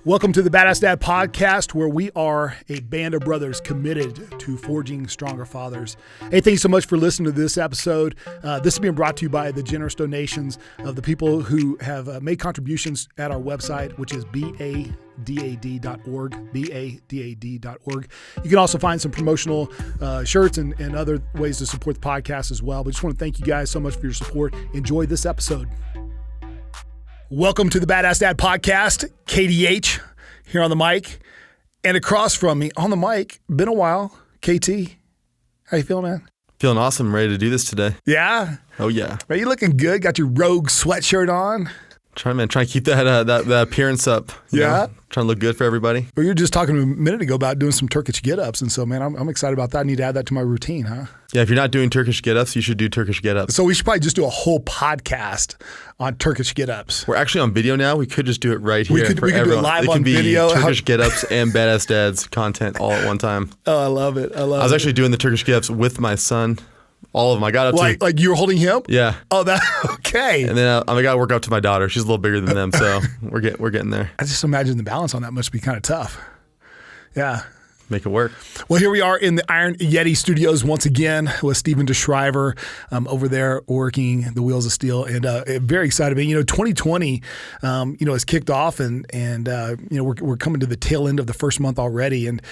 Welcome to the Badass Dad podcast, where we are a band of brothers committed to forging stronger fathers. Hey, thanks so much for listening to this episode. This is being brought to you by the generous donations of the people who have made contributions at our website, which is BadAssDads.org, BadAssDads.org. You can also find some promotional shirts and other ways to support the podcast as well. But just want to thank you guys so much for your support. Enjoy this episode. Welcome to the Badass Dad podcast. KDH here on the mic, and across from me on the mic, been a while, KT. How you feeling, man? Feeling awesome. Ready to do this today. Yeah? Oh, yeah. Are you looking good? Got your Rogue sweatshirt on? Trying to keep that appearance up. Yeah. Trying to look good for everybody. Well, you were just talking a minute ago about doing some Turkish get-ups, and so, man, I'm excited about that. I need to add that to my routine, huh? Yeah, if you're not doing Turkish get-ups, you should do Turkish get-ups. So we should probably just do a whole podcast on Turkish get-ups. We're actually on video now. We could just do it right here. We could do it live on video. It can be Turkish get-ups and Badass Dads content all at one time. Oh, I love it. I was actually doing the Turkish get-ups with my son. All of them. I got up to like you were holding him? Yeah. Oh, that okay. And then I got to work up to my daughter. She's a little bigger than them, so we're getting there. I just imagine the balance on that must be kind of tough. Yeah. Make it work. Well, here we are in the Iron Yeti studios once again with Stephen DeShriver over there working the wheels of steel, and very excited. But 2020, has kicked off, and we're coming to the tail end of the first month already, and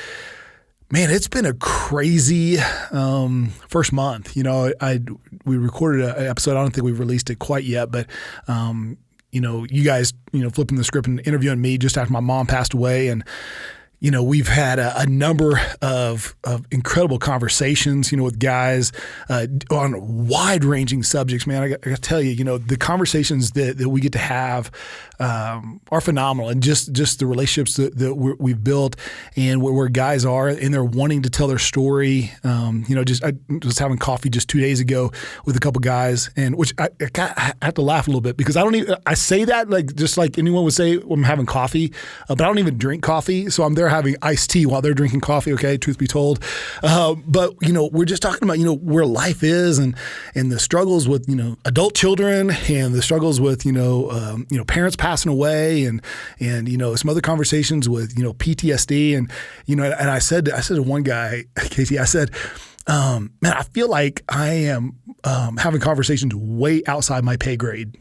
man, it's been a crazy first month. We recorded an episode. I don't think we've released it quite yet, but you guys, flipping the script and interviewing me just after my mom passed away, and we've had a number of incredible conversations, with guys on wide-ranging subjects. Man, I got to tell you, the conversations that we get to have are phenomenal, and just the relationships that we've built, and where guys are, and they're wanting to tell their story. I was having coffee just 2 days ago with a couple guys, and which I have to laugh a little bit because I say that just like anyone would say when I'm having coffee, but I don't even drink coffee, so I'm there having iced tea while they're drinking coffee. Okay, truth be told, but we're just talking about where life is, and the struggles with adult children, and the struggles with parents passing away, and some other conversations with PTSD, and and I said to one guy, Casey, I said, man, I feel like I am having conversations way outside my pay grade.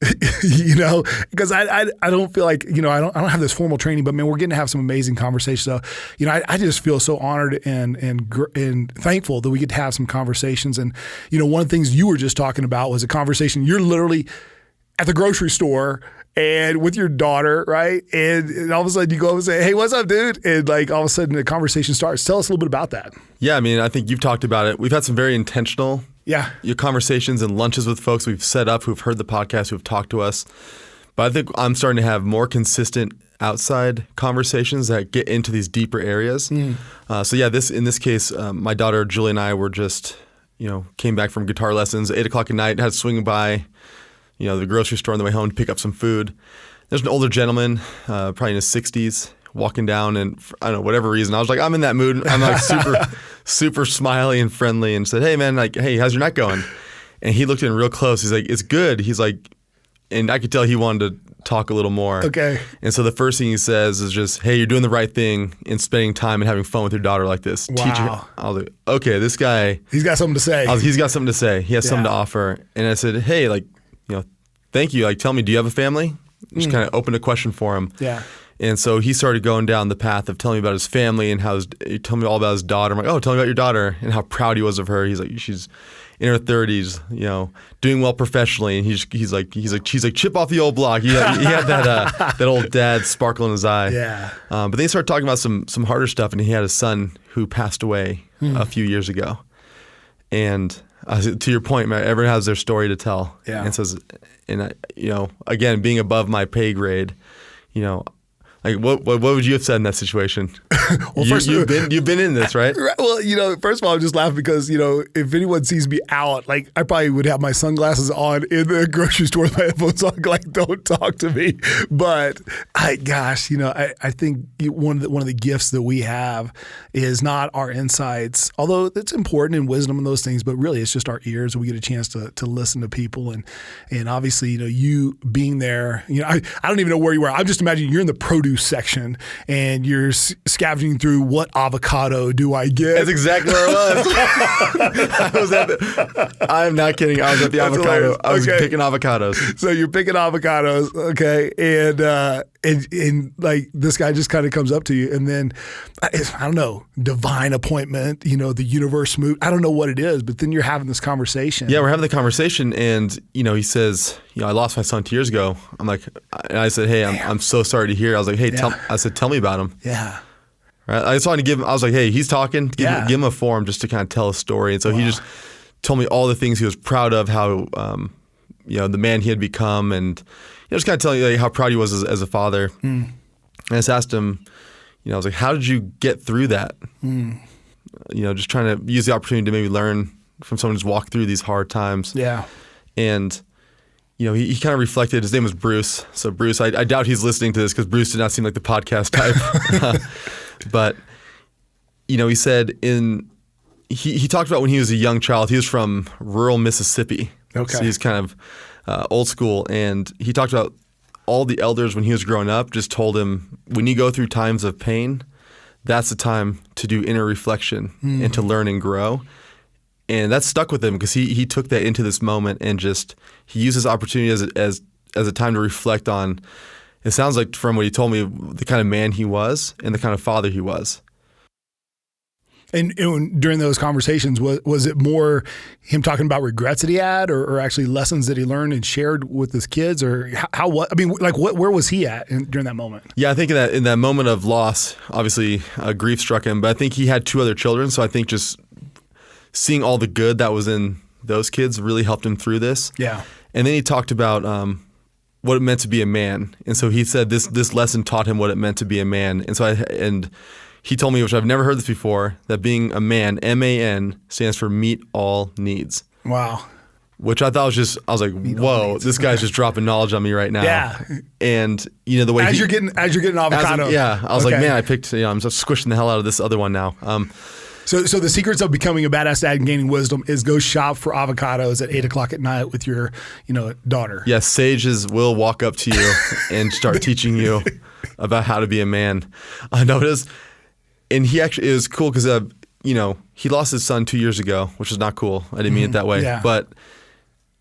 Because I don't feel like, I don't have this formal training, but man, we're getting to have some amazing conversations. So, I just feel so honored and thankful that we get to have some conversations. And, one of the things you were just talking about was a conversation. You're literally at the grocery store and with your daughter, right? And all of a sudden you go over and say, hey, what's up, dude? And all of a sudden the conversation starts. Tell us a little bit about that. Yeah, I think you've talked about it. We've had some very intentional your conversations and lunches with folks we've set up who've heard the podcast, who've talked to us. But I think I'm starting to have more consistent outside conversations that get into these deeper areas. In this case, my daughter Julie and I were just, came back from guitar lessons, 8 o'clock at night, had to swing by, the grocery store on the way home to pick up some food. There's an older gentleman, probably in his 60s, walking down, and for, I don't know, whatever reason, I was like, I'm in that mood. I'm super smiley and friendly, and said, hey man, hey, how's your night going? And he looked in real close. He's like, it's good. He's like, and I could tell he wanted to talk a little more. Okay. And so the first thing he says is just, hey, you're doing the right thing in spending time and having fun with your daughter like this. Wow. Teach her. I was like, okay, this guy. He's got something to say. He's got something to say. He has something to offer. And I said, hey, thank you. Tell me, do you have a family? Just kind of opened a question for him. Yeah. And so he started going down the path of telling me about his family and he told me all about his daughter. I'm like, oh, tell me about your daughter, and how proud he was of her. He's like, she's in her 30s, doing well professionally, and he's like, chip off the old block. He had that old dad sparkle in his eye. Yeah. But then he started talking about some harder stuff, and he had a son who passed away a few years ago. And to your point, man, everyone has their story to tell. Yeah. And says, again, being above my pay grade, what would you have said in that situation? Well, you've been in this, right? Well, first of all, I'm just laughing because, if anyone sees me out, like I probably would have my sunglasses on in the grocery store with my headphones on, like don't talk to me. But I think one of the gifts that we have is not our insights, although it's important in wisdom and those things, but really it's just our ears. We get a chance to listen to people. And obviously, you being there, I don't even know where you were. I'm just imagining you're in the produce section and you're scavenging through what avocado do I get? That's exactly where I was. I'm not kidding. I was at the avocado. Hilarious. I was picking avocados. So you're picking avocados, okay? And like this guy just kind of comes up to you, and then I don't know, divine appointment. The universe moved. I don't know what it is, but then you're having this conversation. Yeah, we're having the conversation, and he says, I lost my son 2 years ago. I'm like, and I said, hey, I'm so sorry to hear. I was like, hey, tell me about him. Yeah. Right. I just wanted to give him. I was like, hey, he's talking. Give him a forum just to kind of tell a story. And so he just told me all the things he was proud of, how the man he had become, and just kind of telling you how proud he was as a father. And I just asked him, I was like, how did you get through that? Just trying to use the opportunity to maybe learn from someone who's walked through these hard times. Yeah. And he kind of reflected. His name was Bruce. So Bruce, I doubt he's listening to this because Bruce did not seem like the podcast type. But he said he talked about when he was a young child. He was from rural Mississippi. Okay. So he's kind of old school, and he talked about all the elders when he was growing up just told him, when you go through times of pain, that's the time to do inner reflection and to learn and grow. And that stuck with him because he took that into this moment and he used this opportunity as a time to reflect on. It sounds like from what he told me, the kind of man he was and the kind of father he was. And during those conversations, was it more him talking about regrets that he had, or actually lessons that he learned and shared with his kids, or where was he at during that moment? Yeah, I think in that moment of loss, obviously grief struck him, but I think he had 2 other children, so I think just seeing all the good that was in those kids really helped him through this. Yeah. And then he talked about what it meant to be a man. And so he said this lesson taught him what it meant to be a man. And he told me, which I've never heard this before, that being a man, M-A-N, stands for meet all needs. Wow. Which I thought I was like, whoa, this guy's just dropping knowledge on me right now. Yeah. And the way you're getting avocado. I was like, man, I picked, I'm just squishing the hell out of this other one now. So the secrets of becoming a badass dad and gaining wisdom is go shop for avocados at 8:00 at night with your, daughter. Yes, sages will walk up to you and start teaching you about how to be a man. I noticed, and it was cool because, he lost his son 2 years ago, which is not cool. I didn't mean it that way. Yeah. But,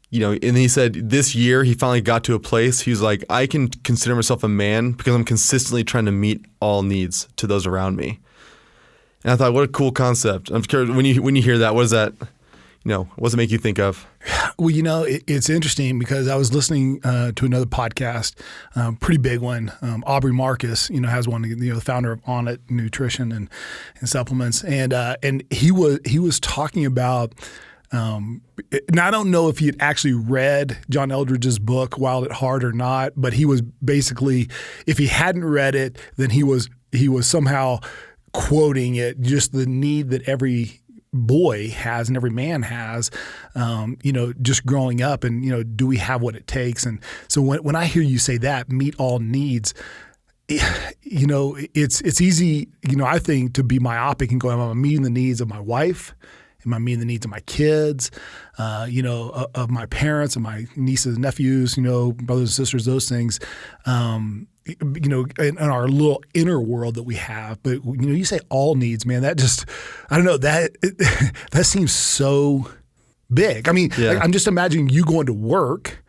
and then he said this year he finally got to a place, he was like, I can consider myself a man because I'm consistently trying to meet all needs to those around me. And I thought, what a cool concept. I'm curious, when you hear that, what does that, what does it make you think of? Well, it's interesting because I was listening to another podcast, pretty big one. Aubrey Marcus, has one, the founder of On It Nutrition and supplements, and he was talking about. Now I don't know if he had actually read John Eldredge's book Wild at Heart or not, but he was basically, if he hadn't read it, then he was somehow quoting it, just the need that every boy has and every man has, just growing up, and do we have what it takes? And so when I hear you say that, meet all needs, it's easy, I think, to be myopic and go, am I meeting the needs of my wife? Am I meeting the needs of my kids? Of my parents and my nieces and nephews? Brothers and sisters, those things. In our little inner world that we have. But, you say all needs, man, that just, I don't know, that seems so big. I mean, I'm just imagining you going to work,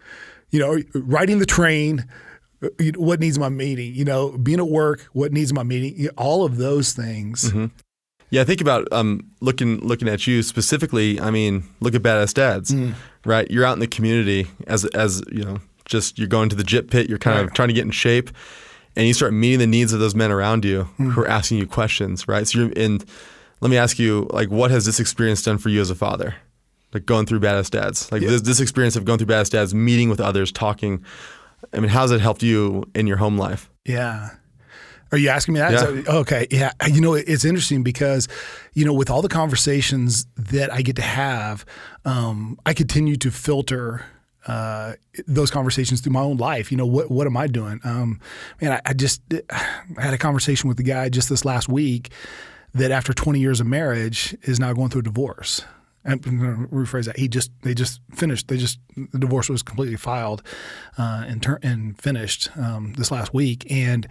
riding the train, what needs am I meeting? Being at work, what needs am I meeting? All of those things. Mm-hmm. Yeah, I think about looking at you specifically. I mean, look at Badass Dads, right? You're out in the community as just you're going to the gym pit, you're kind of trying to get in shape, and you start meeting the needs of those men around you who are asking you questions, right? So let me ask you, like, what has this experience done for you as a father? Like going through Badass Dads, like this experience of going through Badass Dads, meeting with others, talking. I mean, how's it helped you in your home life? Yeah. Are you asking me that? Yeah. Okay. Yeah. It's interesting because, with all the conversations that I get to have, I continue to filter those conversations through my own life. What am I doing? I had a conversation with the guy just this last week that after 20 years of marriage is now going through a divorce. I'm going to rephrase that. They just finished. The divorce was completely filed and finished this last week. And,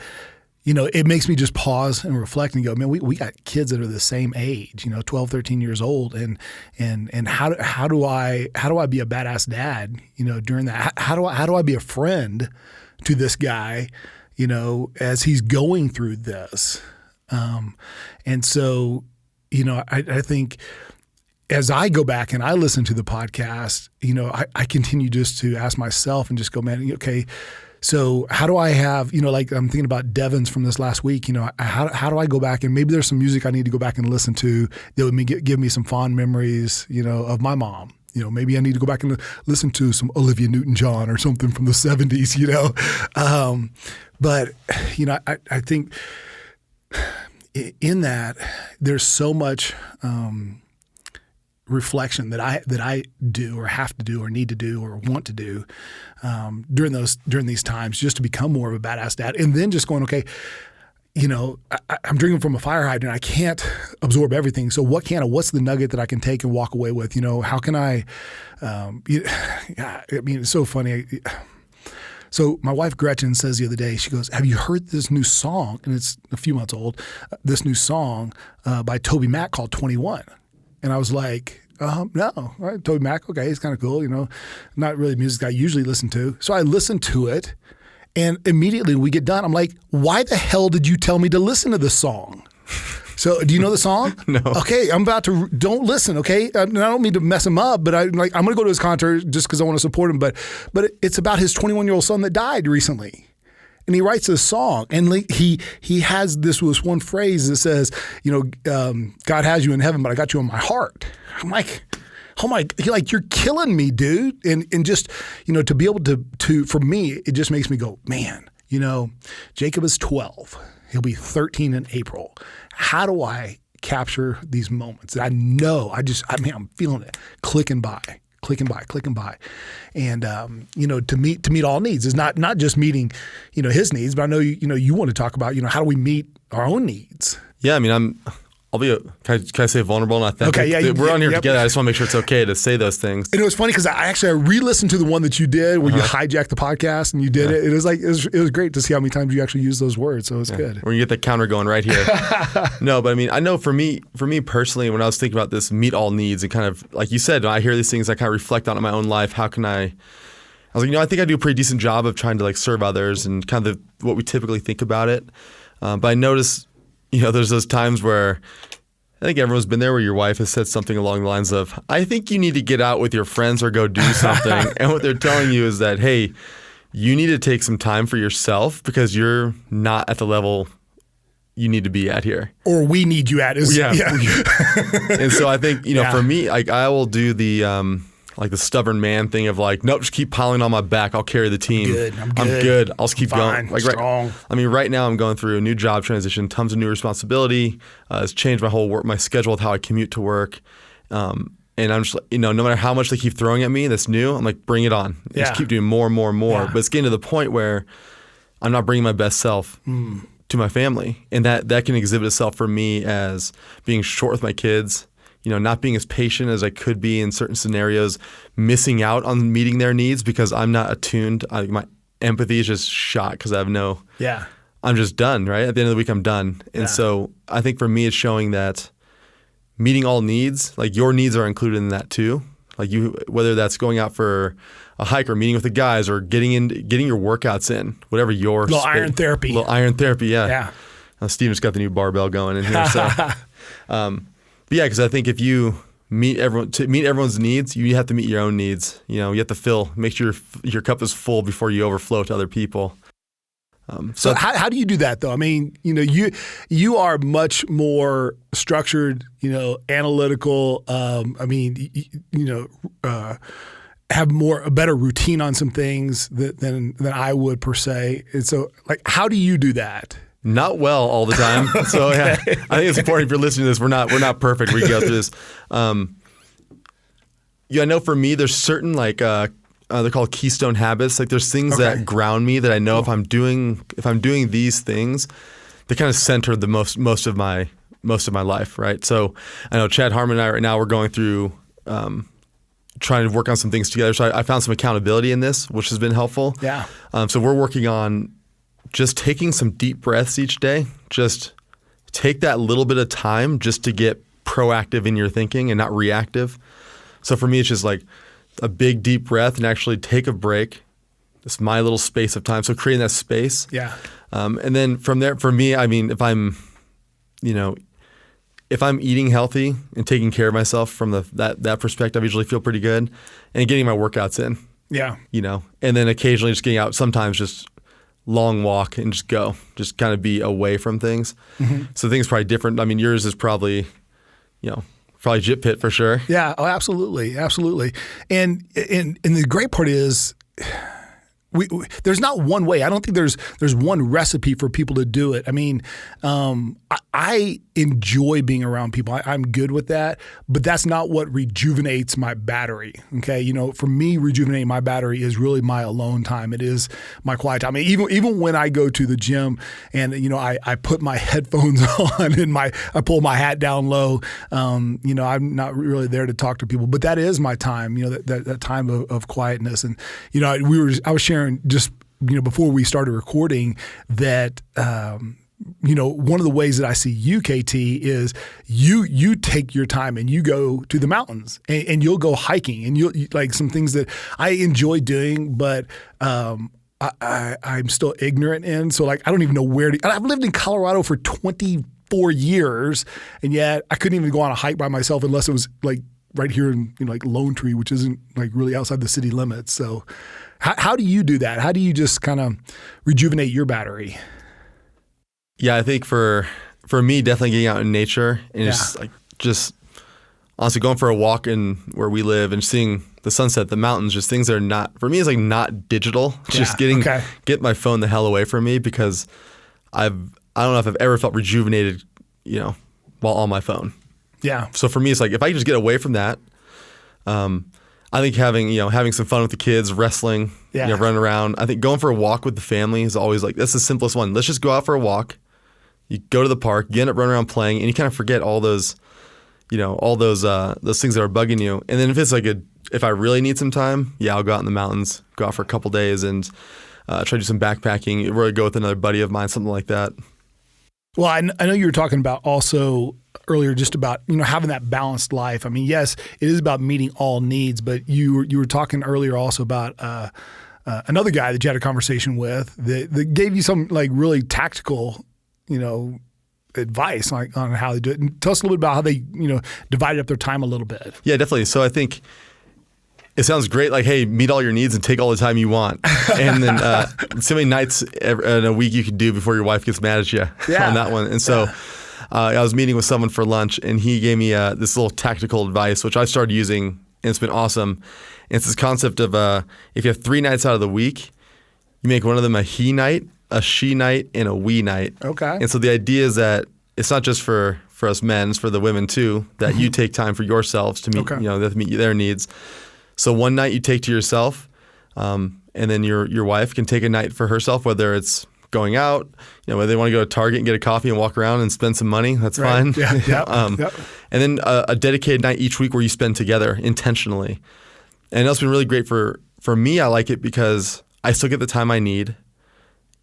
it makes me just pause and reflect and go, man, we got kids that are the same age, 12, 13 years old. And how do I be a badass dad, during that? How do I be a friend to this guy, as he's going through this? And so, I think as I go back and I listen to the podcast, I continue just to ask myself and just go, man, okay, so how do I have, like I'm thinking about Devin's from this last week, how do I go back and maybe there's some music I need to go back and listen to that would give me some fond memories, of my mom. Maybe I need to go back and listen to some Olivia Newton-John or something from the 70s, But, I think in that there's so much reflection that I do or have to do or need to do or want to do during these times just to become more of a badass dad. And then just going, okay, I'm drinking from a fire hydrant. I can't absorb everything. So what's the nugget that I can take and walk away with? How can I, it's so funny. So my wife Gretchen says the other day, she goes, have you heard this new song? And it's a few months old, this new song by Toby Mac called 21. And I was like, no, all right, Toby Mac, okay, he's kind of cool, not really music I usually listen to. So I listened to it, and immediately we get done, I'm like, why the hell did you tell me to listen to this song? So do you know the song? No. Okay, don't listen, okay? I don't mean to mess him up, but I'm going to go to his concert just because I want to support him. But it's about his 21-year-old son that died recently. And he writes this song, and he has this one phrase that says, God has you in heaven, but I got you in my heart. I'm like, oh my, you're killing me, dude. And just, to be able to, for me, it just makes me go, man, Jacob is 12. He'll be 13 in April. How do I capture these moments that I know I'm feeling it clicking by. And, to meet all needs is not just meeting, his needs, but I know, you want to talk about, how do we meet our own needs? Yeah. Can I say vulnerable and authentic? Okay, yeah. We're on here together. I just want to make sure it's okay to say those things. And it was funny because I re-listened to the one that you did where you hijacked the podcast and you did it. It was great to see how many times you actually used those words. So it was good. We're going to get the counter going right here. No, but I know for me personally, when I was thinking about this, meet all needs and kind of, like you said, when I hear these things, I kind of reflect on it in my own life. How can I was like, I think I do a pretty decent job of trying to serve others and kind of what we typically think about it. But I notice, there's those times where I think everyone's been there where your wife has said something along the lines of, I think you need to get out with your friends or go do something. And what they're telling you is that, hey, you need to take some time for yourself because you're not at the level you need to be at here. Or we need you at. Yeah. And so I think, for me, I will do the stubborn man thing of nope, just keep piling on my back. I'll carry the team. I'm good. I'll just keep going. Strong. Right now I'm going through a new job transition, tons of new responsibility. It's changed my schedule with how I commute to work. And I'm just, no matter how much they keep throwing at me that's new, I'm like, bring it on. Just keep doing more and more and more. Yeah. But it's getting to the point where I'm not bringing my best self to my family. And that can exhibit itself for me as being short with my kids, not being as patient as I could be in certain scenarios, missing out on meeting their needs because I'm not attuned. My empathy is just shot because I have I'm just done, right? At the end of the week, I'm done. And so I think for me, it's showing that meeting all needs, your needs are included in that too. Whether that's going out for a hike or meeting with the guys or getting your workouts in, whatever your iron therapy. Little iron therapy, yeah. Steven's got the new barbell going in here. So, but yeah, because I think if you meet everyone's needs, you have to meet your own needs. You have to make sure your cup is full before you overflow to other people. So how do you do that though? You are much more structured, analytical. Have a better routine on some things than I would per se. And so how do you do that? Not well all the time. So yeah, I think it's important if you're listening to this, we're not perfect. We go through this. I know for me, there's certain they're called Keystone Habits. Like there's things that ground me that I know if I'm doing these things, they kind of center the most of my life, right? So I know Chad Harmon and I right now we're going through trying to work on some things together. So I found some accountability in this, which has been helpful. Yeah. So we're working on just taking some deep breaths each day. Just take that little bit of time just to get proactive in your thinking and not reactive. So for me, it's just like a big deep breath and actually take a break. It's my little space of time. So creating that space. Yeah. And then from there, for me, I mean, if I'm eating healthy and taking care of myself from that perspective, I usually feel pretty good. And getting my workouts in. Yeah. And then occasionally just getting out, sometimes just long walk and just kind of be away from things. Mm-hmm. So things are probably different. I mean, yours is probably, probably Jit Pit for sure. Yeah. Oh, absolutely. Absolutely. And the great part is there's not one way. I don't think there's one recipe for people to do it. I mean, I enjoy being around people. I'm good with that, but that's not what rejuvenates my battery. Okay. For me, rejuvenating my battery is really my alone time. It is my quiet time. I mean, even when I go to the gym and, I put my headphones on and I pull my hat down low, I'm not really there to talk to people, but that is my time, that time of quietness. And, I was sharing just, before we started recording that, one of the ways that I see you, KT, is you take your time and you go to the mountains and you'll go hiking and you'll like some things that I enjoy doing, but I'm still ignorant in. So like I don't even know where to. I've lived in Colorado for 24 years, and yet I couldn't even go on a hike by myself unless it was like right here in like Lone Tree, which isn't like really outside the city limits. So how do you do that? How do you just kind of rejuvenate your battery? Yeah, I think for me, definitely getting out in nature and just honestly going for a walk in where we live and seeing the sunset, the mountains, just things that are not, for me, it's like not digital. Just get my phone the hell away from me because I don't know if I've ever felt rejuvenated, while on my phone. Yeah. So for me, it's like if I can just get away from that, I think having some fun with the kids, wrestling, running around. I think going for a walk with the family is always like, that's the simplest one. Let's just go out for a walk. You go to the park, you end up running around playing, and you kind of forget all those, those things that are bugging you. And then if it's like if I really need some time, I'll go out in the mountains, go out for a couple days and try to do some backpacking, really go with another buddy of mine, something like that. Well, I know you were talking about also earlier just about, having that balanced life. I mean, yes, it is about meeting all needs, but you were talking earlier also about another guy that you had a conversation with that gave you some like really tactical, advice on how they do it. And tell us a little bit about how they, divided up their time a little bit. Yeah, definitely. So I think it sounds great, like, hey, meet all your needs and take all the time you want. And then so many nights in a week you can do before your wife gets mad at you on that one. And so I was meeting with someone for lunch, and he gave me this little tactical advice, which I started using, and it's been awesome. And it's this concept of if you have 3 nights out of the week, you make one of them a he night, a she night, and a we night. Okay. And so the idea is that it's not just for us men, it's for the women too, that you take time for yourselves to meet, to meet their needs. So one night you take to yourself, and then your wife can take a night for herself, whether it's going out, whether they want to go to Target and get a coffee and walk around and spend some money, that's fine. Yeah. Yep. And then a dedicated night each week where you spend together intentionally. And that's been really great for me. I like it because I still get the time I need.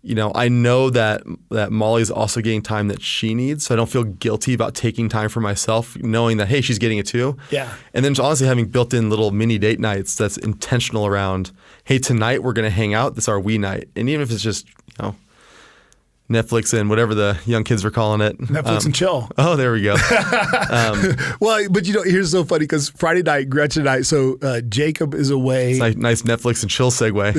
I know that Molly's also getting time that she needs, so I don't feel guilty about taking time for myself, knowing that, hey, she's getting it too. Yeah. And then honestly having built-in little mini date nights that's intentional around, hey, tonight we're going to hang out. That's our we night. And even if it's just, Netflix and whatever the young kids were calling it. Netflix and chill. Oh, there we go. Well, but here's so funny because Friday night, Gretchen and I, so Jacob is away. It's nice Netflix and chill segue.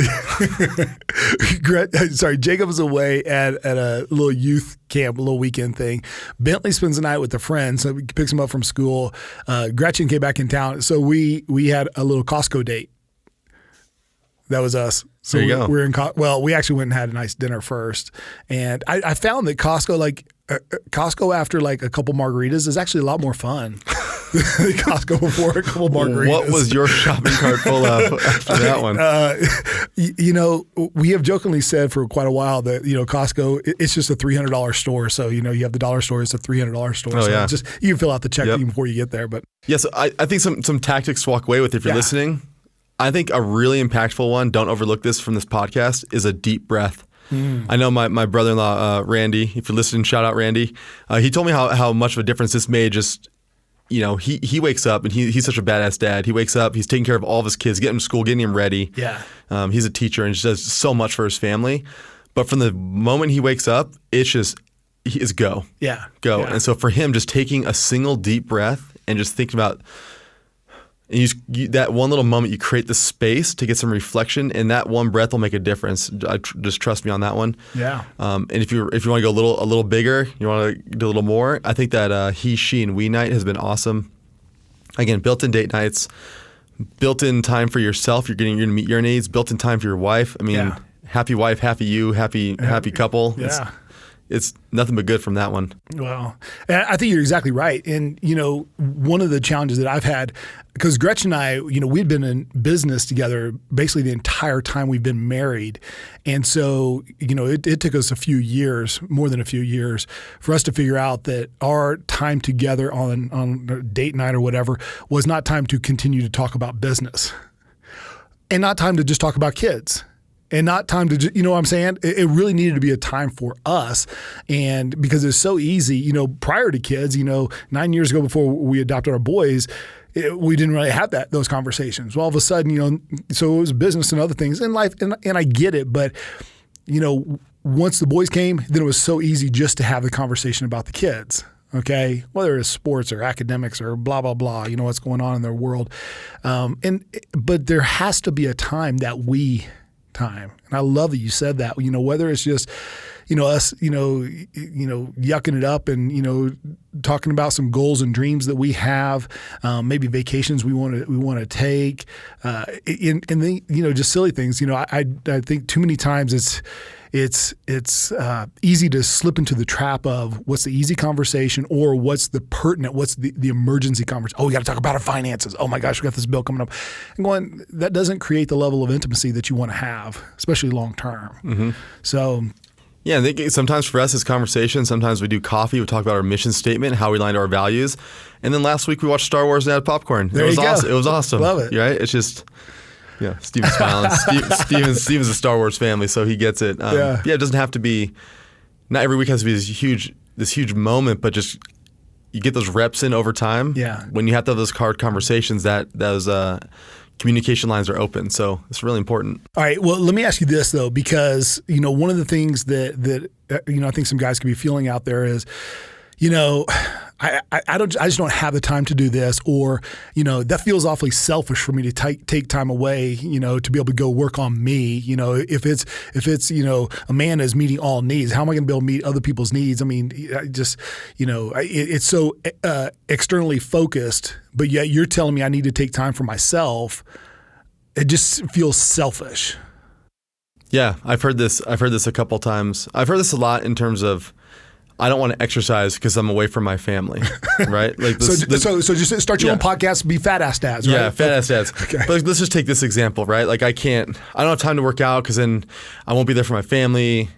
Jacob is away at a little youth camp, a little weekend thing. Bentley spends the night with a friend, so he picks him up from school. Gretchen came back in town, so we had a little Costco date. That was us. So there you go. We're in we actually went and had a nice dinner first, and I found that Costco after like a couple margaritas is actually a lot more fun. Costco before a couple margaritas. What was your shopping cart full of after that one? We have jokingly said for quite a while that Costco, it's just a $300 store. So you have the dollar store, it's a $300 store. Oh, so yeah. just you can fill out the check even before you get there. But yes, I think some tactics to walk away with if you're listening. I think a really impactful one, don't overlook this from this podcast, is a deep breath. I know my brother-in-law, Randy, if you're listening, shout out Randy. He told me how much of a difference this made. Just, he wakes up and he's such a badass dad. He wakes up, he's taking care of all of his kids, getting them to school, getting them ready. Yeah. He's a teacher and just does so much for his family. But from the moment he wakes up, it's go. Yeah. Go. Yeah. And so for him, just taking a single deep breath and just thinking about that one little moment, you create the space to get some reflection, and that one breath will make a difference. Just trust me on that one. Yeah. And if you want to go a little bigger, you want to do a little more, I think that he, she, and we night has been awesome. Again, built-in date nights, built-in time for yourself. You're going to meet your needs. Built-in time for your wife. I mean, happy wife, happy you, happy couple. Yeah. It's nothing but good from that one. Well, I think you're exactly right. And, one of the challenges that I've had, because Gretchen and I, we'd been in business together basically the entire time we've been married. And so, it took us more than a few years for us to figure out that our time together on date night or whatever was not time to continue to talk about business and not time to just talk about kids. And not time to, you know what I'm saying? It really needed to be a time for us. And because it's so easy, prior to kids, 9 years ago before we adopted our boys, we didn't really have those conversations. Well, all of a sudden, so it was business and other things in life. And I get it. But, once the boys came, then it was so easy just to have the conversation about the kids. Okay, whether it's sports or academics or blah, blah, blah, what's going on in their world. But there has to be a time that time. And I love that you said that, whether it's just, us, yucking it up and, talking about some goals and dreams that we have, maybe vacations we want to take, and then, just silly things. I think too many times it's easy to slip into the trap of what's the easy conversation or what's the pertinent, what's the emergency conversation. Oh, we got to talk about our finances. Oh my gosh, we got this bill coming up. And going, that doesn't create the level of intimacy that you want to have, especially long term. Mm-hmm. So. Yeah, I think sometimes for us it's conversation. Sometimes we do coffee. We talk about our mission statement, how we align to our values. And then last week we watched Star Wars and had popcorn. There you go. Awesome. It was awesome. Love it. Right? It's just, Steven's smiling. Steven's a Star Wars family, so he gets it. It doesn't have to be, not every week has to be this huge moment, but just you get those reps in over time. Yeah. When you have to have those hard conversations, those communication lines are open. So it's really important. All right. Well, let me ask you this though, because, one of the things that I think some guys could be feeling out there is, I just don't have the time to do this, or, that feels awfully selfish for me to take time away, to be able to go work on me. If it's a man is meeting all needs, how am I going to be able to meet other people's needs? I mean, it's so externally focused, but yet you're telling me I need to take time for myself. It just feels selfish. Yeah, I've heard this a couple times. I've heard this a lot in terms of, I don't want to exercise because I'm away from my family, right? Like this, so just start your own podcast, be BadAssDads, right? Yeah, BadAssDads. Okay. But let's just take this example, right? Like I don't have time to work out because then I won't be there for my family.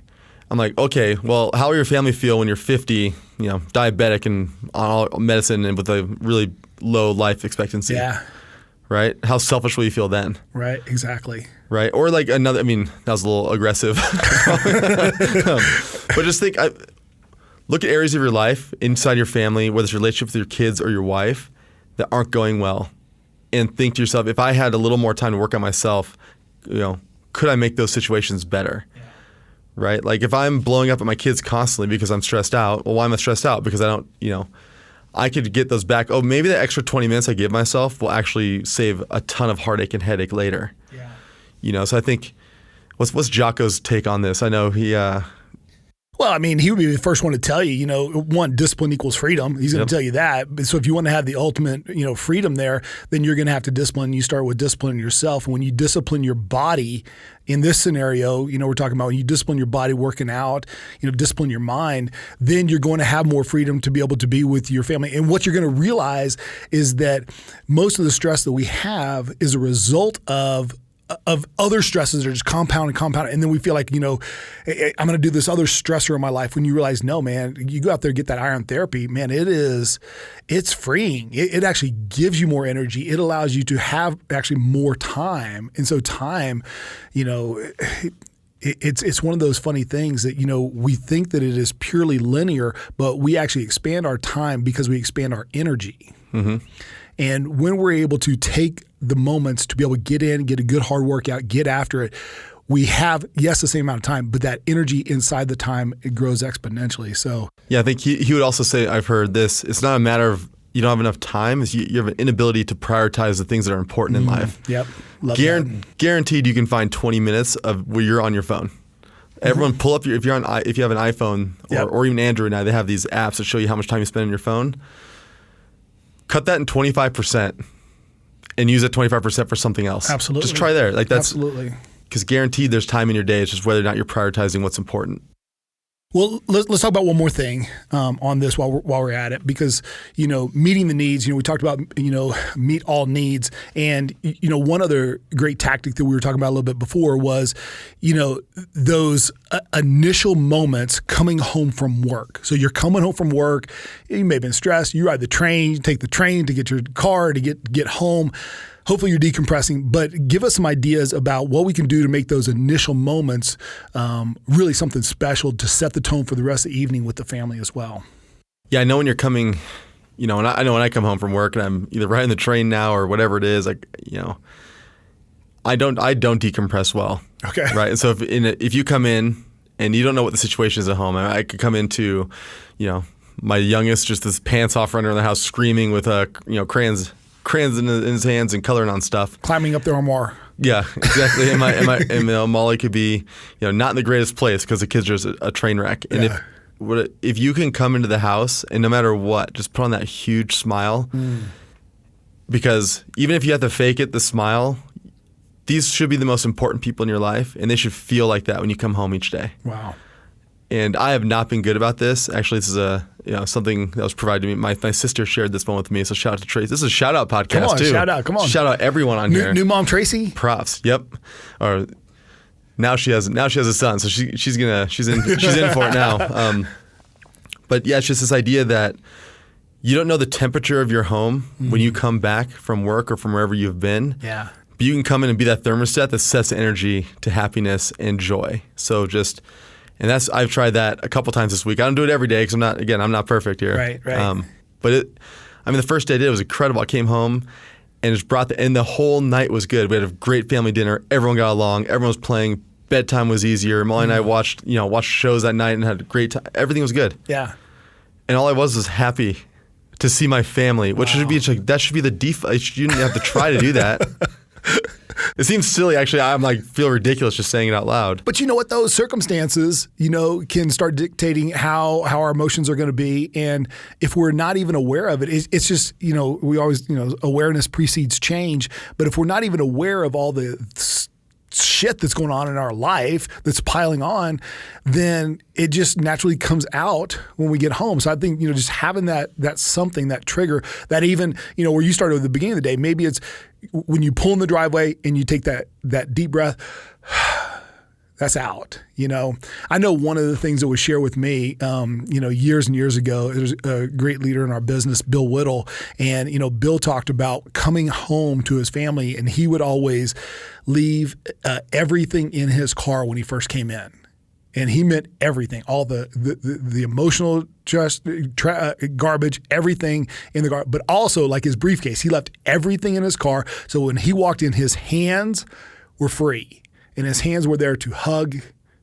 I'm like, okay, well, how will your family feel when you're 50, diabetic and on all medicine and with a really low life expectancy? Yeah. Right? How selfish will you feel then? Right, exactly. Right? Or like that was a little aggressive. But just think, look at areas of your life inside your family, whether it's a relationship with your kids or your wife, that aren't going well. And think to yourself, if I had a little more time to work on myself, could I make those situations better? Yeah. Right? Like if I'm blowing up at my kids constantly because I'm stressed out, well, why am I stressed out? Because I don't, I could get those back. Oh, maybe the extra 20 minutes I give myself will actually save a ton of heartache and headache later. Yeah. So I think, what's Jocko's take on this? I know he... Well, I mean, he would be the first one to tell you, one, discipline equals freedom. He's going to tell you that. So if you want to have the ultimate, freedom there, then you're going to have to discipline. You start with disciplining yourself. And when you discipline your body in this scenario, we're talking about when you discipline your body working out, discipline your mind, then you're going to have more freedom to be able to be with your family. And what you're going to realize is that most of the stress that we have is a result of other stresses that are just compound. And then we feel like, I'm going to do this other stressor in my life. When you realize, no, man, you go out there and get that iron therapy, man, it's freeing. It actually gives you more energy. It allows you to have actually more time. And so time, it's one of those funny things that, we think that it is purely linear, but we actually expand our time because we expand our energy. Mm-hmm. And when we're able to take the moments to be able to get in, get a good hard workout, get after it, we have, yes, the same amount of time, but that energy inside the time, it grows exponentially. So yeah, I think he would also say, I've heard this, it's not a matter of you don't have enough time, it's you have an inability to prioritize the things that are important in life. Yep. Guaranteed you can find 20 minutes of where you're on your phone. Everyone pull up if you have an iPhone or even Android now, they have these apps that show you how much time you spend on your phone. Cut that in 25% and use that 25% for something else. Absolutely. Just try there. That's absolutely. Because guaranteed there's time in your day. It's just whether or not you're prioritizing what's important. Well, let's talk about one more thing on this while we're at it, because meeting the needs. We talked about meet all needs, and one other great tactic that we were talking about a little bit before was those initial moments coming home from work. So you're coming home from work, you may have been stressed. You ride the train, you take the train to get your car to get home. Hopefully you're decompressing, but give us some ideas about what we can do to make those initial moments really something special to set the tone for the rest of the evening with the family as well. Yeah, I know when you're coming, and I know when I come home from work and I'm either riding the train now or whatever it is, I don't decompress well. Okay. Right. And so if you come in and you don't know what the situation is at home, I could come into, my youngest just this pants off running around the house screaming with crayons in his hands and coloring on stuff. Climbing up the armoire. Yeah, exactly. And Molly could be, not in the greatest place because the kids are just a train wreck. And if you can come into the house and no matter what, just put on that huge smile, because even if you have to fake it, the smile, these should be the most important people in your life, and they should feel like that when you come home each day. Wow. And I have not been good about this. Actually, this is something that was provided to me. My sister shared this one with me, so shout out to Tracy. This is a shout out podcast too. Come on. Shout out everyone on here. New mom Tracy. Props. Yep. Or now she has a son, so she's in for it now. But yeah, it's just this idea that you don't know the temperature of your home when you come back from work or from wherever you've been. Yeah. But you can come in and be that thermostat that sets energy to happiness and joy. So and I've tried that a couple times this week. I don't do it every day because I'm not perfect here. Right. But the first day I did, it was incredible. I came home and just and the whole night was good. We had a great family dinner. Everyone got along. Everyone was playing. Bedtime was easier. Molly and I watched shows that night and had a great time. Everything was good. Yeah. And all I was happy to see my family, which should be that should be the default. You didn't have to try to do that. It seems silly, actually. I'm feel ridiculous just saying it out loud. But you know what? Those circumstances, can start dictating how our emotions are going to be. And if we're not even aware of it, it's just, we always, awareness precedes change. But if we're not even aware of all the shit that's going on in our life that's piling on, then it just naturally comes out when we get home. So I think, just having that something, that trigger, that even, where you started at the beginning of the day, maybe it's when you pull in the driveway and you take that deep breath, that's out. I know one of the things that was shared with me, years and years ago, there's a great leader in our business, Bill Whittle. And, Bill talked about coming home to his family, and he would always leave everything in his car when he first came in. And he meant everything, all the emotional garbage, everything in the car, but also like his briefcase. He left everything in his car. So when he walked in, his hands were free. And his hands were there to hug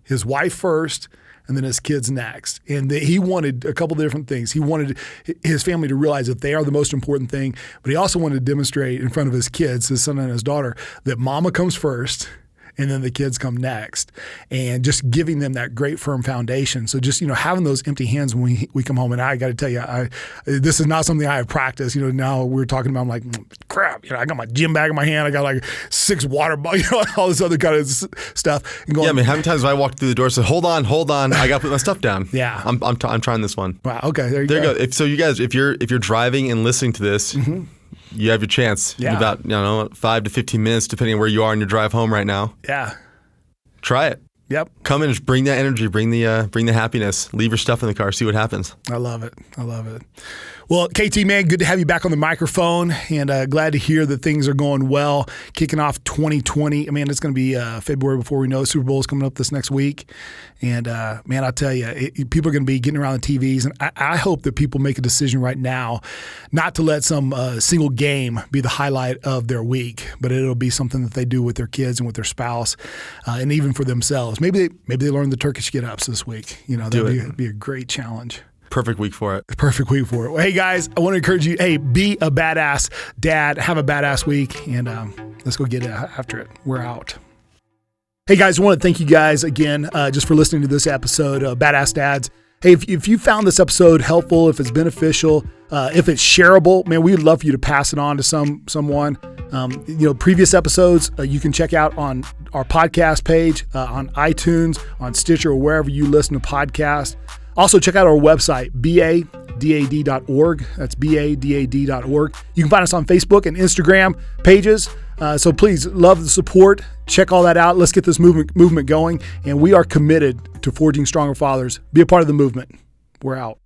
his wife first and then his kids next. And he wanted a couple of different things. He wanted his family to realize that they are the most important thing, but he also wanted to demonstrate in front of his kids, his son and his daughter, that mama comes first and then the kids come next, and just giving them that great firm foundation. So just, having those empty hands when we come home, and I got to tell you, this is not something I have practiced. Now we're talking about, I'm like, crap, I got my gym bag in my hand. I got like 6 water bottles, all this other kind of stuff. And going, how many times have I walked through the door and said, hold on, I got to put my stuff down. Yeah. I'm trying this one. Wow. Okay. There you go. go. So you guys, if you're driving and listening to this, you have your chance in about 5 to 15 minutes, depending on where you are in your drive home right now. Yeah. Try it. Yep. Come and bring that energy, bring the happiness. Leave your stuff in the car, see what happens. I love it. Well, KT, man, good to have you back on the microphone, and glad to hear that things are going well. Kicking off 2020. Man, it's going to be February before we know. Super Bowl is coming up this next week. And, man, I'll tell you, people are going to be getting around the TVs. And I hope that people make a decision right now not to let some single game be the highlight of their week, but it'll be something that they do with their kids and with their spouse, and even for themselves. Maybe they learn the Turkish get-ups this week. That'd be a great challenge. Perfect week for it. Well, hey, guys, I want to encourage you, be a badass dad. Have a badass week, and let's go get after it. We're out. Hey, guys, I want to thank you guys again just for listening to this episode of Badass Dads. Hey, if you found this episode helpful, if it's beneficial, if it's shareable, man, we'd love for you to pass it on to someone. Previous episodes you can check out on our podcast page, on iTunes, on Stitcher, or wherever you listen to podcasts. Also, check out our website, BadAssDads.org. That's BadAssDads.org. You can find us on Facebook and Instagram pages. So please, love the support. Check all that out. Let's get this movement going. And we are committed to forging stronger fathers. Be a part of the movement. We're out.